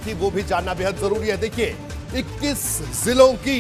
थी वो भी जानना बेहद जरूरी है। देखिए 21 जिलों की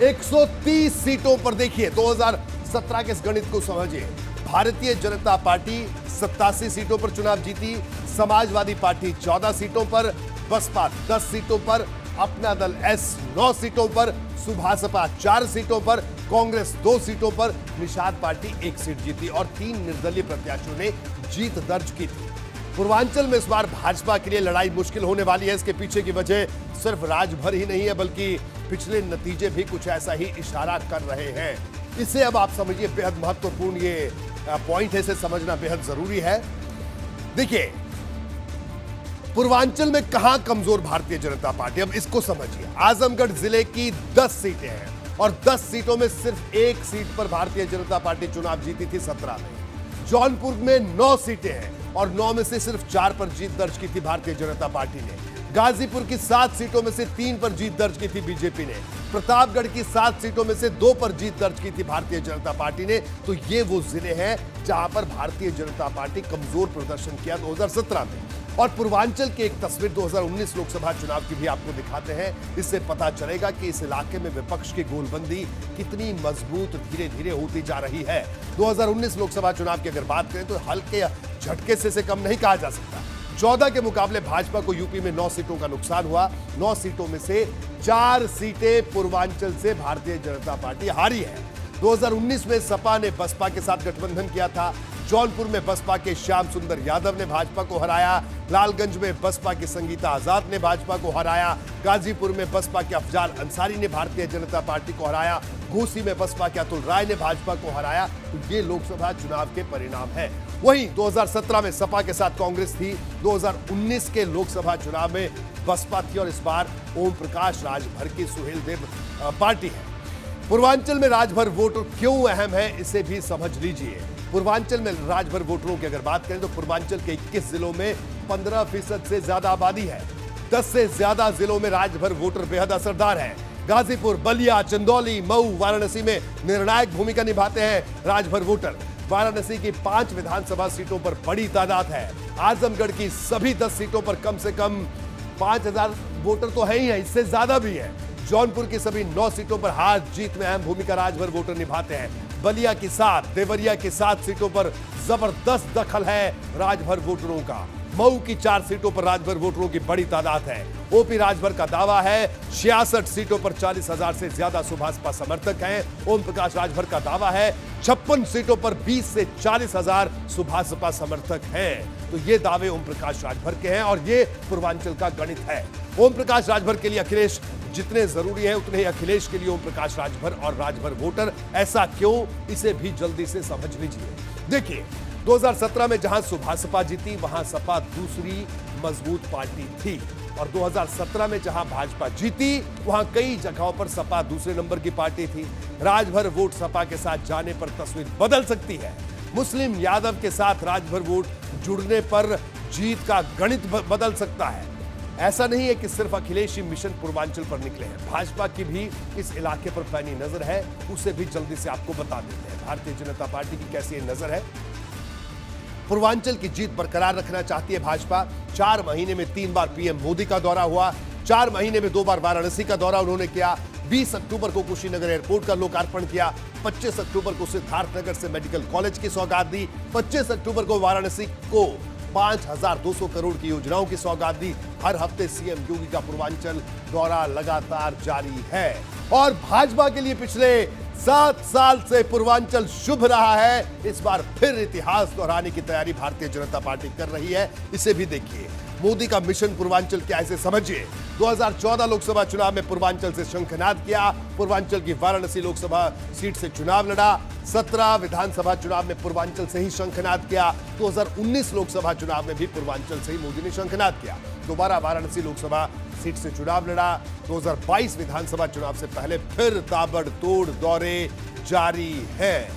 130 सीटों पर देखिए 2017 के इस गणित को समझिए। भारतीय जनता पार्टी 87 सीटों पर चुनाव जीती, समाजवादी पार्टी 14 सीटों पर, बसपा 10 सीटों पर, अपना दल एस 9 सीटों पर, सुभासपा 4 सीटों पर, कांग्रेस 2 सीटों पर, निषाद पार्टी 1 सीट जीती और 3 निर्दलीय प्रत्याशियों ने जीत दर्ज की थी। पूर्वांचल में इस बार भाजपा के लिए लड़ाई मुश्किल होने वाली है। इसके पीछे की वजह सिर्फ राजभर ही नहीं है, बल्कि पिछले नतीजे भी कुछ ऐसा ही इशारा कर रहे हैं। इसे अब आप समझिए, बेहद महत्वपूर्ण ये पॉइंट है, इसे समझना बेहद जरूरी है। देखिए पूर्वांचल में कहां कमजोर भारतीय जनता पार्टी, अब इसको समझिए। आजमगढ़ जिले की 10 सीटें हैं और 10 सीटों में सिर्फ 1 सीट पर भारतीय जनता पार्टी चुनाव जीती थी 17 में। जौनपुर में 9 सीटें हैं और 9 में से सिर्फ 4 पर जीत दर्ज की थी भारतीय जनता पार्टी ने। गाजीपुर की 7 सीटों में से 3 पर जीत दर्ज की थी बीजेपी ने। प्रतापगढ़ की 7 सीटों में से 2 पर जीत दर्ज की थी भारतीय जनता पार्टी ने। तो ये वो जिले हैं जहां पर भारतीय जनता पार्टी कमजोर प्रदर्शन किया 2017 में। और पूर्वांचल की एक तस्वीर 2019 लोकसभा चुनाव की भी आपको दिखाते हैं। इससे पता चलेगा कि इस इलाके में विपक्ष की गोलबंदी कितनी मजबूत धीरे धीरे होती जा रही है। 2019 लोकसभा चुनाव की अगर बात करें तो हल्के झटके से कम नहीं कहा जा सकता। 14 के मुकाबले भाजपा को यूपी में 9 सीटों का नुकसान हुआ। 9 सीटों में से 4 सीटें पूर्वांचल से भारतीय जनता पार्टी हारी है। 2019 में सपा ने बसपा के साथ गठबंधन किया था। जौनपुर में बसपा के श्याम सुंदर यादव ने भाजपा को हराया। लालगंज में बसपा की संगीता आजाद ने भाजपा को हराया। गाजीपुर में बसपा के अफजाल अंसारी ने भारतीय जनता पार्टी को हराया। घोसी में बसपा के अतुल राय ने भाजपा को हराया। तो ये लोकसभा चुनाव के परिणाम है। वहीं 2017 में सपा के साथ कांग्रेस थी। 2019 के लोकसभा चुनाव में बसपा थी और इस बार ओम प्रकाश राजभर की सुहेलदेव पार्टी है। पूर्वांचल में राजभर वोट क्यों अहम है, इसे भी समझ लीजिए। पूर्वांचल में राजभर वोटरों की अगर बात करें तो पूर्वांचल के 21 जिलों में 15% से ज्यादा आबादी है। 10 से ज्यादा जिलों में राजभर वोटर बेहद असरदार है। गाजीपुर, बलिया, चंदौली, मऊ, वाराणसी में निर्णायक भूमिका निभाते हैं राजभर वोटर। वाराणसी की 5 विधानसभा सीटों पर बड़ी तादाद है। आजमगढ़ की सभी 10 सीटों पर कम से कम 5000 वोटर तो है ही है, इससे ज्यादा भी है। जौनपुर की सभी 9 सीटों पर हार जीत में अहम भूमिका राजभर वोटर निभाते हैं। बलिया की 7, देवरिया की 7 सीटों पर जबरदस्त दखल है राजभर वोटरों का। मऊ की 4 सीटों पर राजभर वोटरों की बड़ी तादाद है। ओपी राजभर का दावा है 66 सीटों पर 40,000 से ज्यादा सुभाषपा समर्थक हैं। ओम प्रकाश राजभर का दावा है 56 सीटों पर 20 से 40,000 सुभाषपा समर्थक हैं। तो ये दावे ओम प्रकाश राजभर के हैं और ये पूर्वांचल का गणित है। ओम प्रकाश राजभर के लिए अखिलेश जितने जरूरी है उतने ही अखिलेश के लिए ओम प्रकाश राजभर और राजभर वोटर। ऐसा क्यों, इसे भी जल्दी से समझ लीजिए। देखिए 2017 में जहां सुभाषपा जीती वहां सपा दूसरी मजबूत पार्टी थी और 2017 में जहां भाजपा जीती वहां कई जगहों पर सपा दूसरे नंबर की पार्टी थी। राजभर वोट सपा के साथ जाने पर तस्वीर बदल सकती है। मुस्लिम यादव के साथ राजभर वोट जुड़ने पर जीत का गणित बदल सकता है। ऐसा नहीं है कि सिर्फ अखिलेश ही मिशन पूर्वांचल पर निकले हैं, भाजपा की भी इस इलाके पर पैनी नजर है, उसे भी जल्दी से आपको बता देते हैं। भारतीय जनता पार्टी की कैसी नजर है। पूर्वांचल की जीत बरकरार रखना चाहती है भाजपा। 4 महीने में 3 बार पीएम मोदी का दौरा हुआ। 4 महीने में 2 बार वाराणसी का दौरा उन्होंने किया। 20 अक्टूबर को कुशीनगर एयरपोर्ट का लोकार्पण किया। 25 अक्टूबर को सिद्धार्थनगर से मेडिकल कॉलेज की सौगात दी। 25 अक्टूबर को वाराणसी को 5200 करोड़ की योजनाओं की सौगात दी। हर हफ्ते सीएम योगी का पूर्वांचल दौरा लगातार जारी है और भाजपा के लिए पिछले 7 साल से पूर्वांचल शुभ रहा है। इस बार फिर इतिहास दोहराने की तैयारी भारतीय जनता पार्टी कर रही है। इसे भी देखिए। मोदी का मिशन पूर्वांचल क्या है, इसे समझिए। 2014 लोकसभा चुनाव में पूर्वांचल से शंखनाद किया। पूर्वांचल की वाराणसी लोकसभा सीट से चुनाव लड़ा। 17 विधानसभा चुनाव में पूर्वांचल से ही शंखनाद किया। 2019 लोकसभा चुनाव में भी पूर्वांचल से ही मोदी ने शंखनाद किया। दोबारा वाराणसी लोकसभा सीट से चुनाव लड़ा। 2022 विधानसभा चुनाव से पहले फिर ताबड़तोड़ दौरे जारी हैं।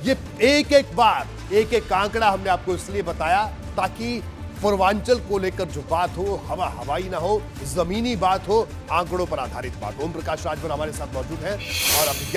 ये एक बार एक आंकड़ा हमने आपको इसलिए बताया ताकि पूर्वांचल को लेकर जो बात हो हवाई ना हो, जमीनी बात हो, आंकड़ों पर आधारित बात। ओम प्रकाश राजभर हमारे साथ मौजूद हैं और अभिज्ञान